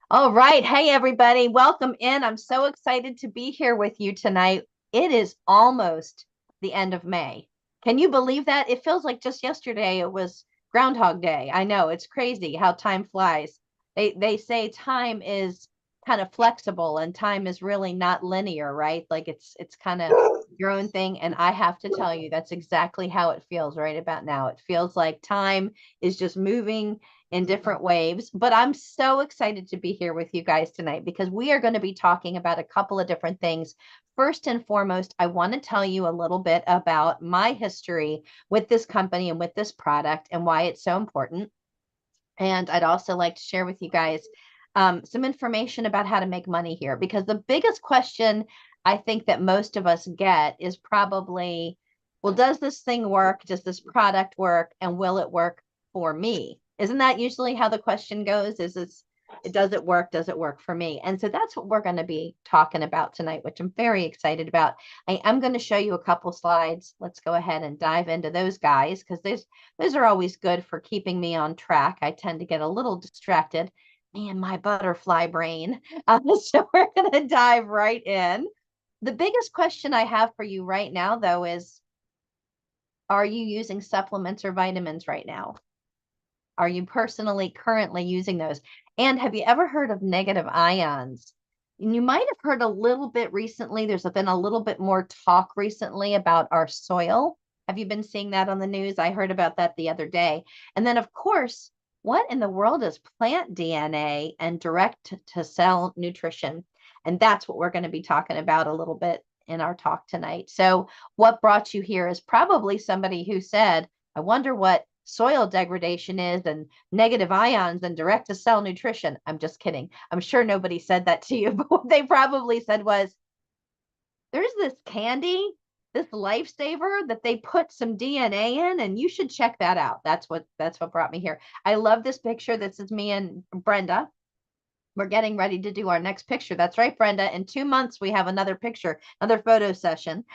All right. Hey, everybody. Welcome in. I'm so excited to be here with you tonight. It is almost the end of May. Can you believe that? It feels like just yesterday it was Groundhog Day. I know it's crazy how time flies. They say time is kind of flexible and time is really not linear, right? Like it's kind of your own thing. And I have to tell you, that's exactly how it feels right about now. It feels like time is just moving in different waves. But I'm so excited to be here with you guys tonight because we are going to be talking about a couple of different things. First and foremost, I want to tell you a little bit about my history with this company and with this product and why it's so important. And I'd also like to share with you guys some information about how to make money here because the biggest question I think that most of us get is probably, well, does this thing work? Does this product work? And will it work for me? Isn't that usually how the question goes? Does it work? Does it work for me? And so that's what we're going to be talking about tonight, which I'm very excited about. I am going to show you a couple slides. Let's go ahead and dive into those guys because those are always good for keeping me on track. I tend to get a little distracted. Me and my butterfly brain. So we're going to dive right in. The biggest question I have for you right now, though, is are you using supplements or vitamins right now? Are you personally currently using those? And have you ever heard of negative ions? And you might have heard a little bit recently. There's been a little bit more talk recently about our soil. Have you been seeing that on the news? I heard about that the other day. And then, of course, what in the world is plant DNA and direct to cell nutrition? And that's what we're going to be talking about a little bit in our talk tonight. So, what brought you here is probably somebody who said, I wonder what soil degradation is and negative ions and direct to cell nutrition. I'm just kidding. I'm sure nobody said that to you, but what they probably said was, there's this candy, this lifesaver that they put some DNA in, and you should check that out. That's what brought me here. I love this picture. This is me and Brenda. We're getting ready to do our next picture. That's right, Brenda. In 2 months, we have another picture, another photo session.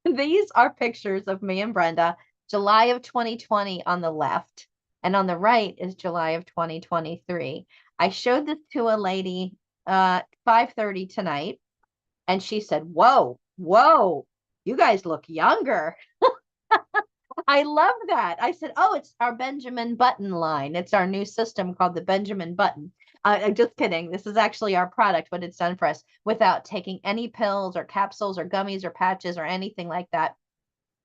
These are pictures of me and Brenda, July of 2020 on the left, and on the right is July of 2023. I showed this to a lady 5:30 tonight, and she said, "Whoa, whoa, you guys look younger." I love that. I said, "Oh, it's our Benjamin Button line. It's our new system called the Benjamin Button." I'm just kidding. This is actually our product, what it's done for us without taking any pills or capsules or gummies or patches or anything like that.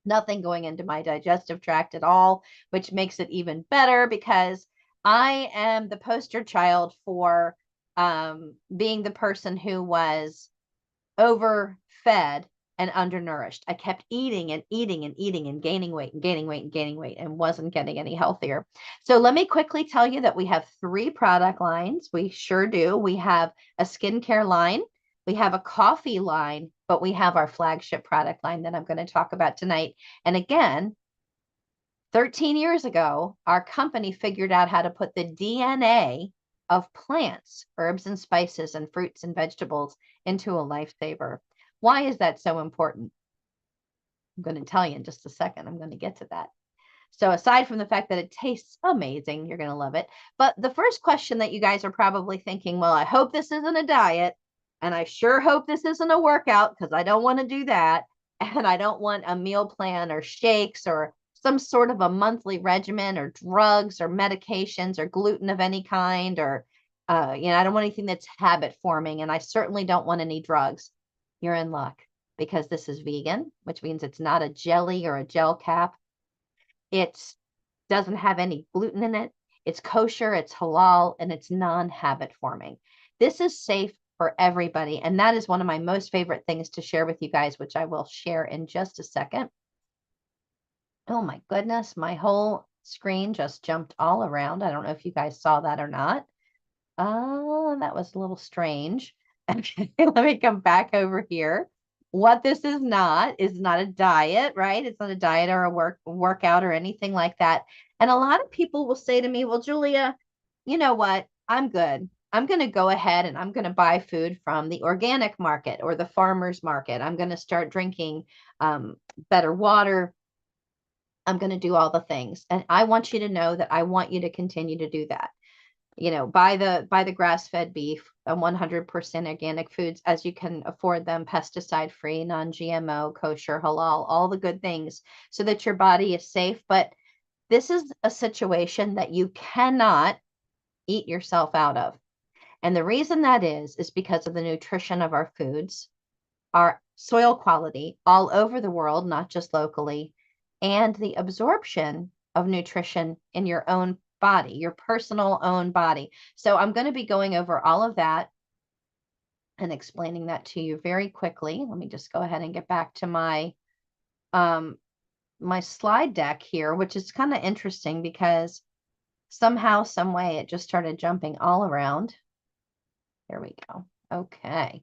Nothing going into my digestive tract at all, which makes it even better because I am the poster child for being the person who was overfed and undernourished. I kept eating and eating and eating and gaining weight and gaining weight and gaining weight and wasn't getting any healthier. So let me quickly tell you that we have three product lines. We sure do. We have a skincare line, we have a coffee line, but we have our flagship product line that I'm going to talk about tonight. And again, 13 years ago, our company figured out how to put the DNA of plants, herbs and spices, and fruits and vegetables into a lifesaver. Why is that so important? I'm going to tell you in just a second. I'm going to get to that. So, aside from the fact that it tastes amazing, you're going to love it. But the first question that you guys are probably thinking, well, I hope this isn't a diet. And I sure hope this isn't a workout because I don't want to do that. And I don't want a meal plan or shakes or some sort of a monthly regimen or drugs or medications or gluten of any kind or, I don't want anything that's habit forming. And I certainly don't want any drugs. You're in luck because this is vegan, which means it's not a jelly or a gel cap. It doesn't have any gluten in it. It's kosher, it's halal, and it's non-habit forming. This is safe for everybody. And that is one of my most favorite things to share with you guys, which I will share in just a second. Oh my goodness, my whole screen just jumped all around. I don't know if you guys saw that or not. Oh, that was a little strange. Okay, let me come back over here. What this is not a diet, right? It's not a diet or a workout or anything like that. And a lot of people will say to me, well, Julia, you know what? I'm good. I'm going to go ahead and I'm going to buy food from the organic market or the farmer's market. I'm going to start drinking better water. I'm going to do all the things. And I want you to know that I want you to continue to do that. buy the grass-fed beef and 100% organic foods as you can afford them, pesticide-free, non-GMO, kosher, halal, all the good things so that your body is safe. But this is a situation that you cannot eat yourself out of. And the reason that is because of the nutrition of our foods, our soil quality all over the world, not just locally, and the absorption of nutrition in your own body, your personal own body. So I'm going to be going over all of that and explaining that to you very quickly. Let me just go ahead and get back to my my slide deck here, which is kind of interesting because somehow, some way, it just started jumping all around. There we go. Okay.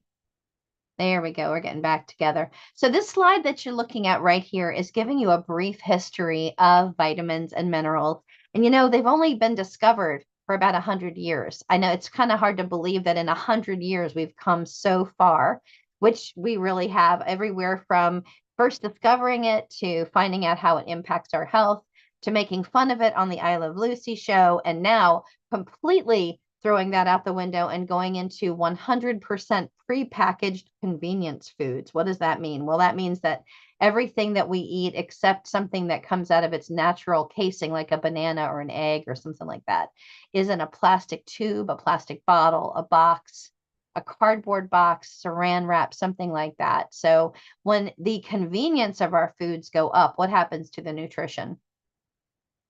There we go. We're getting back together. So this slide that you're looking at right here is giving you a brief history of vitamins and minerals. And they've only been discovered for about 100 years. I know it's kind of hard to believe that in 100 years we've come so far, which we really have, everywhere from first discovering it to finding out how it impacts our health to making fun of it on the I Love Lucy show, and now completely throwing that out the window and going into 100% prepackaged convenience foods. What does that mean? Well, that means that everything that we eat except something that comes out of its natural casing, like a banana or an egg or something like that, is in a plastic tube, a plastic bottle, a box, a cardboard box, saran wrap, something like that. So when the convenience of our foods go up, what happens to the nutrition?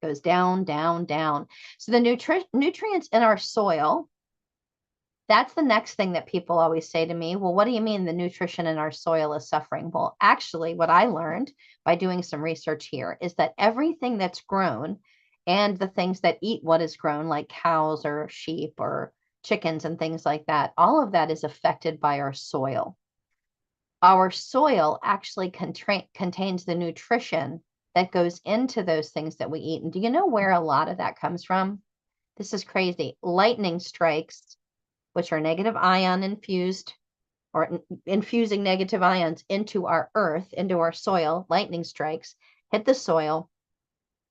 Goes down, down, down. So the nutrients in our soil, that's the next thing that people always say to me. Well, what do you mean the nutrition in our soil is suffering? Well, actually, what I learned by doing some research here is that everything that's grown and the things that eat what is grown, like cows or sheep or chickens and things like that, all of that is affected by our soil. Our soil actually contains the nutrition that goes into those things that we eat. And do you know where a lot of that comes from? This is crazy. Lightning strikes, which are negative ion infused or infusing negative ions into our earth, into our soil, lightning strikes, hit the soil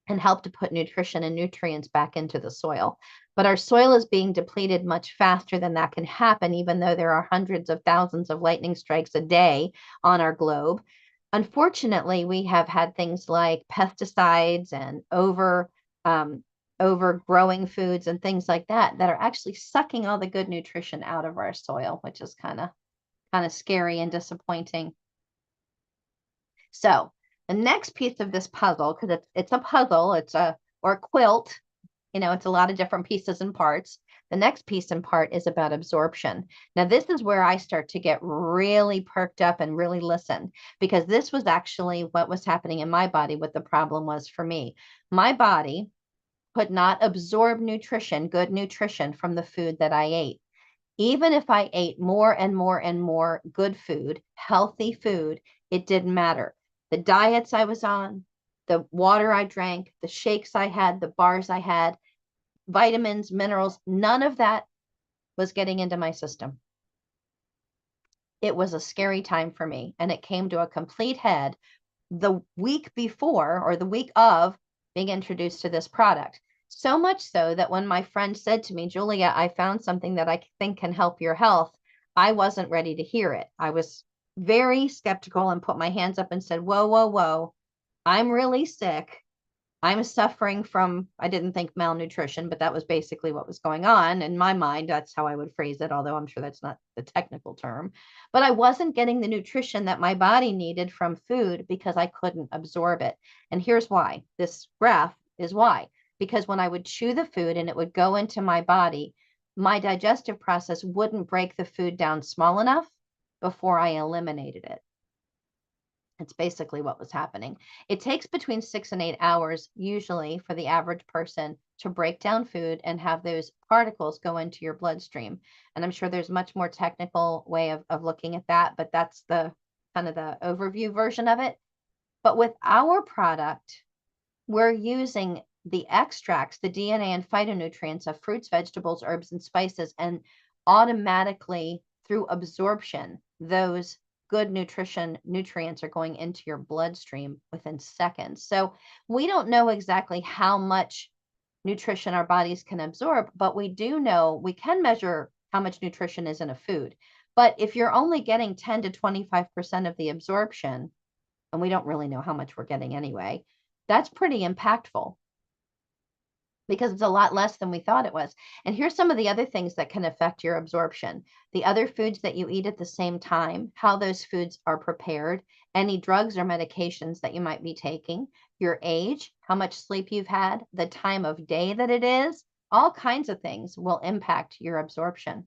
and help to put nutrition and nutrients back into the soil. But our soil is being depleted much faster than that can happen, even though there are hundreds of thousands of lightning strikes a day on our globe. Unfortunately, we have had things like pesticides and overgrowing foods and things like that are actually sucking all the good nutrition out of our soil, which is kind of scary and disappointing. So the next piece of this puzzle, because it's a puzzle, or a quilt, it's a lot of different pieces and parts. The next piece and part is about absorption. Now, this is where I start to get really perked up and really listen, because this was actually what was happening in my body, what the problem was for me. My body could not absorb nutrition, good nutrition, from the food that I ate. Even if I ate more and more and more good food, healthy food, it didn't matter. The diets I was on, the water I drank, the shakes I had, the bars I had, vitamins, minerals, none of that was getting into my system. It was a scary time for me, and it came to a complete head the week before or the week of being introduced to this product. So much so that when my friend said to me, Julia, I found something that I think can help your health, I wasn't ready to hear it. I was very skeptical and put my hands up and said, whoa, whoa, whoa, I'm really sick. I'm suffering from, I didn't think malnutrition, but that was basically what was going on. In my mind, that's how I would phrase it, although I'm sure that's not the technical term. But I wasn't getting the nutrition that my body needed from food because I couldn't absorb it. And here's why. This graph is why. Because when I would chew the food and it would go into my body, my digestive process wouldn't break the food down small enough before I eliminated it. It's basically what was happening. It takes between 6 and 8 hours, usually, for the average person to break down food and have those particles go into your bloodstream. And I'm sure there's much more technical way of looking at that, but that's the kind of the overview version of it. But with our product, we're using the extracts, the DNA and phytonutrients of fruits, vegetables, herbs, and spices, and automatically, through absorption, those good nutrients are going into your bloodstream within seconds. So we don't know exactly how much nutrition our bodies can absorb, but we do know we can measure how much nutrition is in a food. But if you're only getting 10 to 25% of the absorption, and we don't really know how much we're getting anyway, that's pretty impactful because it's a lot less than we thought it was. And here's some of the other things that can affect your absorption: the other foods that you eat at the same time, how those foods are prepared, any drugs or medications that you might be taking, your age, how much sleep you've had, the time of day that it is, all kinds of things will impact your absorption.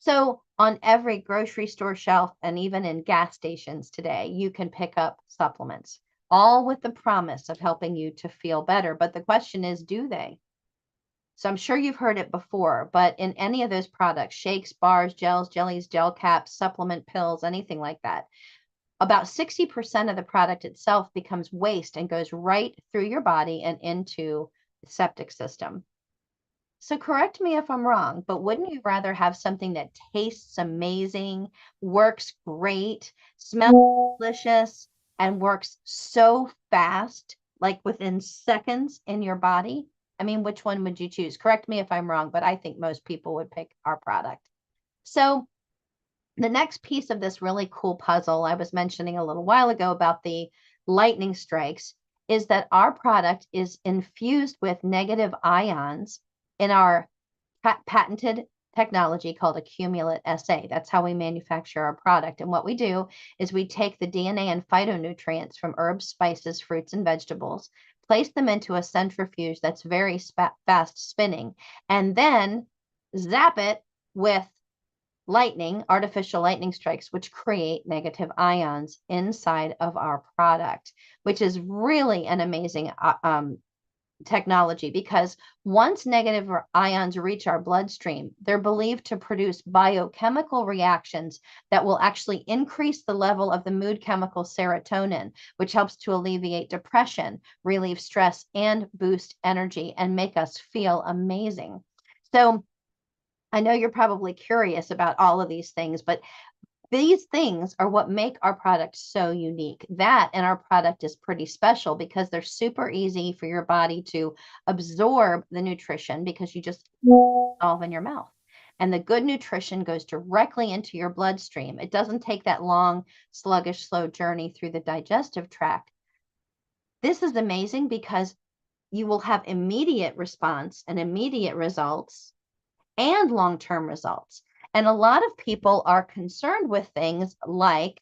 So on every grocery store shelf and even in gas stations today, you can pick up supplements, all with the promise of helping you to feel better. But the question is, do they? So I'm sure you've heard it before, but in any of those products, shakes, bars, gels, jellies, gel caps, supplement pills, anything like that, about 60% of the product itself becomes waste and goes right through your body and into the septic system. So correct me if I'm wrong, but wouldn't you rather have something that tastes amazing, works great, smells delicious, and works so fast, like within seconds in your body? I mean, which one would you choose? Correct me if I'm wrong, but I think most people would pick our product. So the next piece of this really cool puzzle I was mentioning a little while ago about the lightning strikes is that our product is infused with negative ions in our patented technology called Accumulate SA. That's how we manufacture our product. And what we do is we take the DNA and phytonutrients from herbs, spices, fruits, and vegetables, place them into a centrifuge that's very fast spinning, and then zap it with artificial lightning strikes, which create negative ions inside of our product, which is really an amazing technology, because once negative ions reach our bloodstream, they're believed to produce biochemical reactions that will actually increase the level of the mood chemical serotonin, which helps to alleviate depression, relieve stress, and boost energy and make us feel amazing. So I know you're probably curious about all of these things, but these things are what make our product so unique. That and our product is pretty special because they're super easy for your body to absorb the nutrition because you just dissolve in your mouth. And the good nutrition goes directly into your bloodstream. It doesn't take that long, sluggish, slow journey through the digestive tract. This is amazing because you will have immediate response and immediate results and long-term results. And a lot of people are concerned with things like,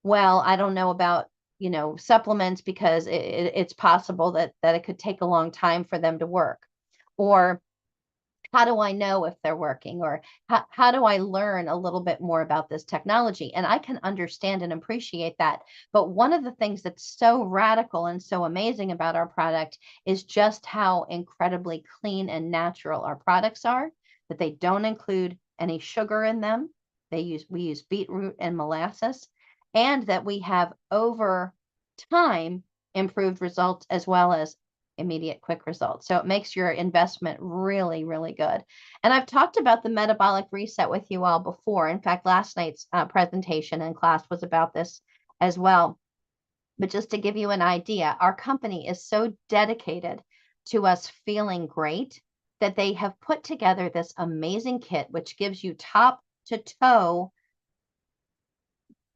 well, I don't know about, supplements because it's possible that it could take a long time for them to work. Or how do I know if they're working? Or how do I learn a little bit more about this technology? And I can understand and appreciate that. But one of the things that's so radical and so amazing about our product is just how incredibly clean and natural our products are, that they don't include any sugar in them. We use beetroot and molasses, and that we have over time improved results as well as immediate quick results. So it makes your investment really, really good. And I've talked about the metabolic reset with you all before. In fact, last night's presentation in class was about this as well. But just to give you an idea, our company is so dedicated to us feeling great that they have put together this amazing kit, which gives you top to toe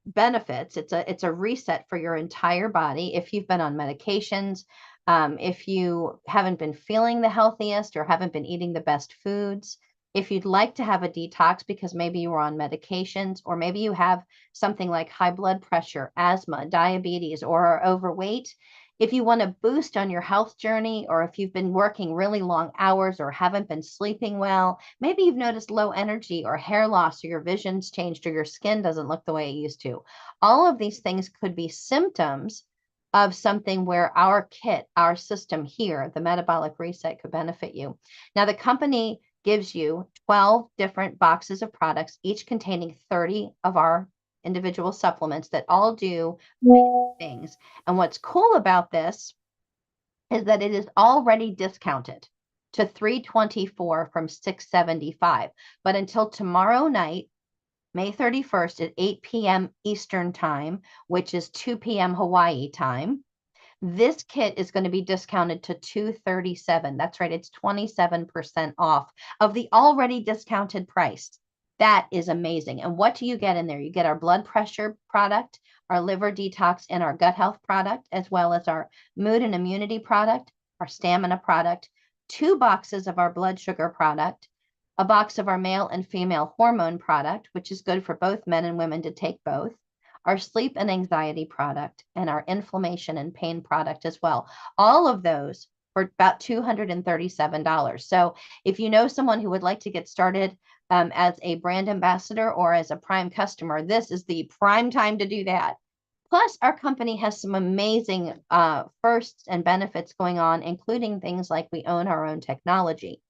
benefits. It's a reset for your entire body. If you've been on medications, if you haven't been feeling the healthiest or haven't been eating the best foods, if you'd like to have a detox because maybe you were on medications, or maybe you have something like high blood pressure, asthma, diabetes, or are overweight, if you want to boost on your health journey, or if you've been working really long hours or haven't been sleeping well, maybe you've noticed low energy or hair loss, or your vision's changed, or your skin doesn't look the way it used to. All of these things could be symptoms of something where our kit, our system here, the metabolic reset, could benefit you. Now, the company gives you 12 different boxes of products, each containing 30 of our individual supplements that all do things. And what's cool about this is that it is already discounted to $324 from $675. But until tomorrow night, May 31st at 8 p.m. Eastern time, which is 2 p.m. Hawaii time, This kit is going to be discounted to $237. That's right, it's 27% off of the already discounted price. That is amazing. And what do you get in there? You get our blood pressure product, our liver detox, and our gut health product, as well as our mood and immunity product, our stamina product, 2 boxes of our blood sugar product, a box of our male and female hormone product, which is good for both men and women to take both, our sleep and anxiety product, and our inflammation and pain product as well. All of those for about $237. So if you know someone who would like to get started as a brand ambassador or as a prime customer, this is the prime time to do that. Plus, our company has some amazing firsts and benefits going on, including things like we own our own technology.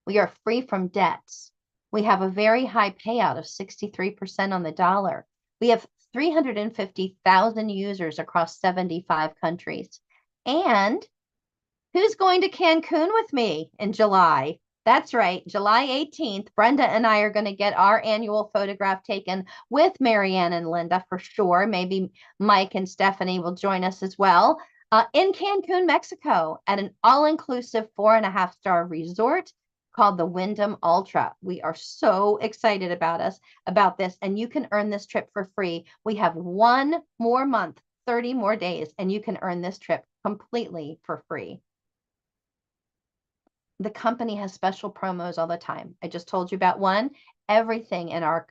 We are free from debts. We have a very high payout of 63% on the dollar. We have 350,000 users across 75 countries. And who's going to Cancun with me in July? That's right, July 18th, Brenda and I are going to get our annual photograph taken with Marianne and Linda for sure. Maybe Mike and Stephanie will join us as well in Cancun, Mexico, at an all-inclusive 4.5-star resort called the Wyndham Ultra. We are so excited about this, and you can earn this trip for free. We have 1 more month, 30 more days, and you can earn this trip completely for free. The company has special promos all the time. I just told you about one. Everything in our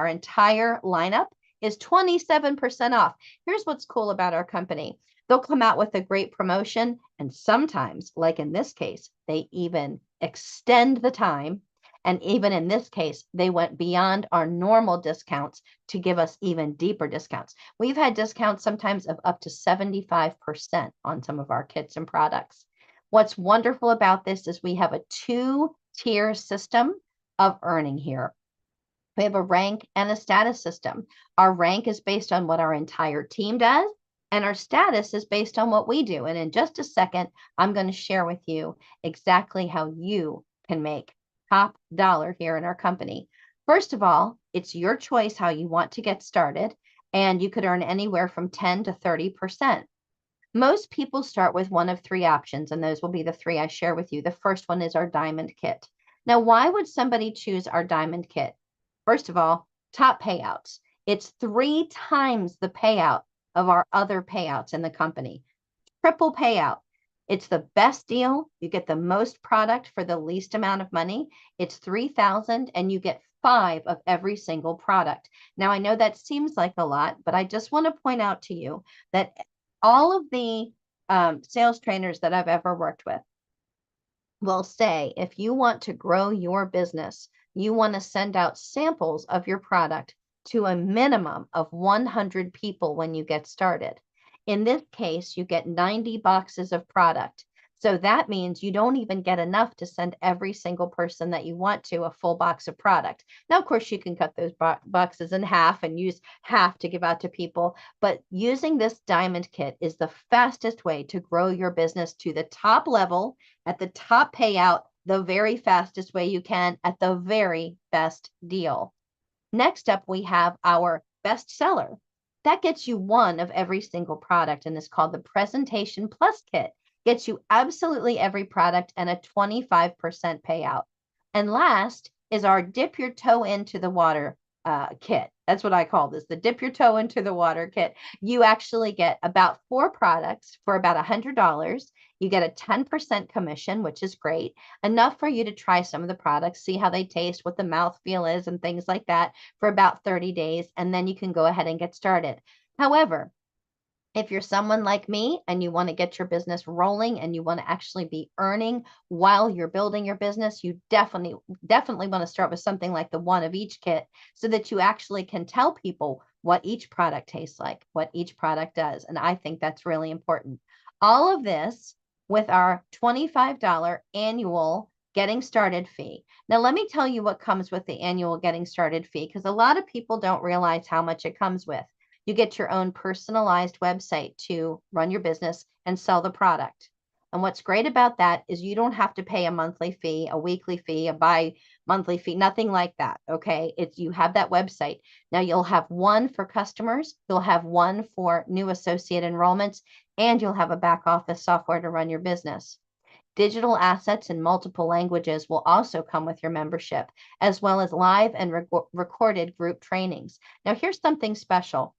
entire lineup is 27% off. Here's what's cool about our company. They'll come out with a great promotion, and sometimes, like in this case, they even extend the time. And even in this case, they went beyond our normal discounts to give us even deeper discounts. We've had discounts sometimes of up to 75% on some of our kits and products. What's wonderful about this is we have a 2-tier system of earning here. We have a rank and a status system. Our rank is based on what our entire team does, and our status is based on what we do. And in just a second, I'm going to share with you exactly how you can make top dollar here in our company. First of all, it's your choice how you want to get started, and you could earn anywhere from 10 to 30%. Most people start with one of 3 options, and those will be the 3 I share with you. The first one is our diamond kit. Now, why would somebody choose our diamond kit? First of all, top payouts. It's 3 times the payout of our other payouts in the company. Triple payout. It's the best deal. You get the most product for the least amount of money. It's $3,000, and you get 5 of every single product. Now, I know that seems like a lot, but I just want to point out to you that all of the sales trainers that I've ever worked with will say, if you want to grow your business, you want to send out samples of your product to a minimum of 100 people when you get started. In this case, you get 90 boxes of product. So that means you don't even get enough to send every single person that you want to a full box of product. Now, of course, you can cut those boxes in half and use half to give out to people. But using this diamond kit is the fastest way to grow your business to the top level, at the top payout, the very fastest way you can, at the very best deal. Next up, we have our best seller. That gets you 1 of every single product, and is called the Presentation Plus Kit. Gets you absolutely every product and a 25% payout. And last is our Dip Your Toe Into the Water kit. That's what I call this, the Dip Your Toe Into the Water kit. You actually get about 4 products for about $100. You get a 10% commission, which is great, enough for you to try some of the products, see how they taste, what the mouthfeel is, and things like that for about 30 days. And then you can go ahead and get started. However, if you're someone like me and you want to get your business rolling and you want to actually be earning while you're building your business, you definitely want to start with something like the 1 of each kit, so that you actually can tell people what each product tastes like, what each product does. And I think that's really important. All of this with our $25 annual getting started fee. Now, let me tell you what comes with the annual getting started fee, because a lot of people don't realize how much it comes with. You get your own personalized website to run your business and sell the product. And what's great about that is you don't have to pay a monthly fee, a weekly fee, a bi-monthly fee, nothing like that. Okay. You have that website. Now you'll have one for customers, you'll have one for new associate enrollments, and you'll have a back office software to run your business. Digital assets in multiple languages will also come with your membership, as well as live and recorded group trainings. Now, here's something special.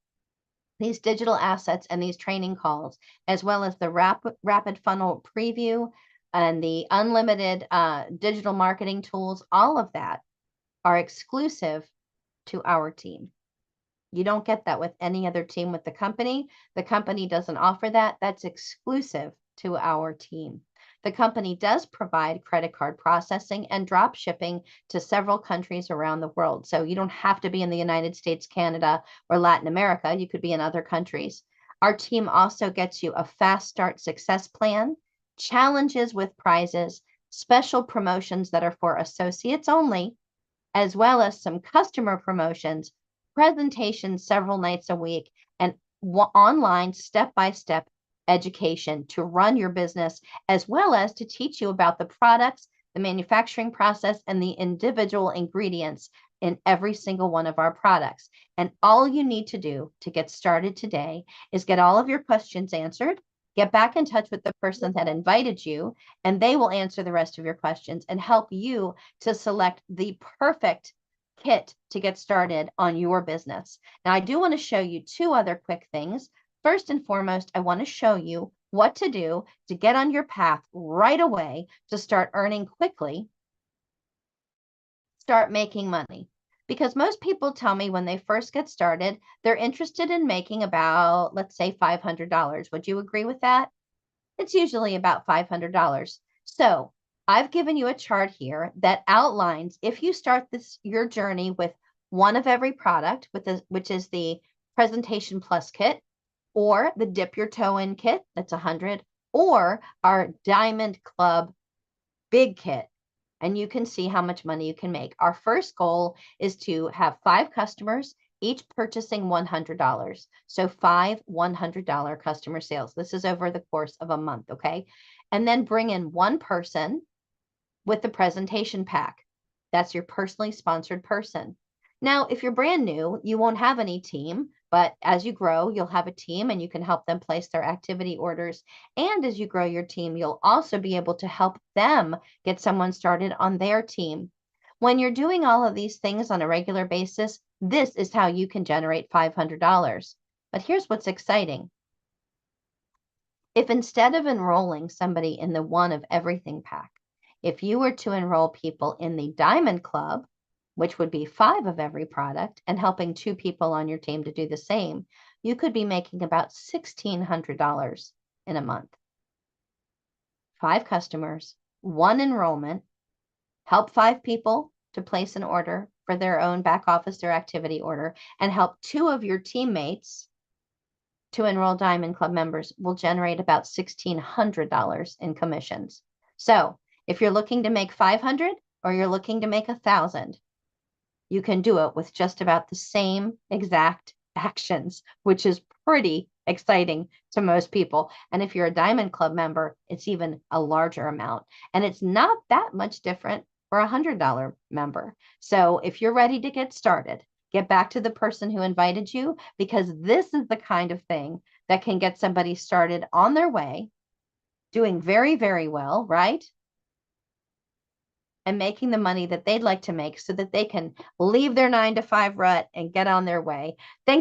These digital assets and these training calls, as well as the rapid funnel preview and the unlimited digital marketing tools, all of that are exclusive to our team. You don't get that with any other team with the company. The company doesn't offer that. That's exclusive to our team. The company does provide credit card processing and drop shipping to several countries around the world. So you don't have to be in the United States, Canada, or Latin America. You could be in other countries. Our team also gets you a fast start success plan, challenges with prizes, special promotions that are for associates only, as well as some customer promotions, presentations several nights a week, and online step-by-step education to run your business, as well as to teach you about the products, the manufacturing process, and the individual ingredients in every single one of our products. And all you need to do to get started today is get all of your questions answered, get back in touch with the person that invited you, and they will answer the rest of your questions and help you to select the perfect kit to get started on your business. Now, I do want to show you two other quick things. First and foremost, I want to show you what to do to get on your path right away to start earning quickly, start making money. Because most people tell me when they first get started, they're interested in making about, let's say, $500. Would you agree with that? It's usually about $500. So I've given you a chart here that outlines if you start your journey with one of every product, which is the Presentation Plus kit, or the Dip Your Toe In kit, that's 100, or our Diamond Club Big Kit, and you can see how much money you can make. Our first goal is to have 5 customers, each purchasing $100. So 5 $100 customer sales. This is over the course of a month, okay? And then bring in one person with the presentation pack. That's your personally sponsored person. Now, if you're brand new, you won't have any team, but as you grow, you'll have a team and you can help them place their activity orders. And as you grow your team, you'll also be able to help them get someone started on their team. When you're doing all of these things on a regular basis, this is how you can generate $500. But here's what's exciting. If instead of enrolling somebody in the one of everything pack, if you were to enroll people in the Diamond Club, which would be 5 of every product, and helping 2 people on your team to do the same, you could be making about $1,600 in a month. 5 customers, 1 enrollment, help 5 people to place an order for their own back office, their activity order, and help 2 of your teammates to enroll Diamond Club members will generate about $1,600 in commissions. So if you're looking to make 500 or you're looking to make 1,000, you can do it with just about the same exact actions, which is pretty exciting to most people. And if you're a Diamond Club member, it's even a larger amount. And it's not that much different for a $100 member. So if you're ready to get started, get back to the person who invited you, because this is the kind of thing that can get somebody started on their way, doing very, very well, right? And making the money that they'd like to make so that they can leave their 9-to-5 rut and get on their way. Thanks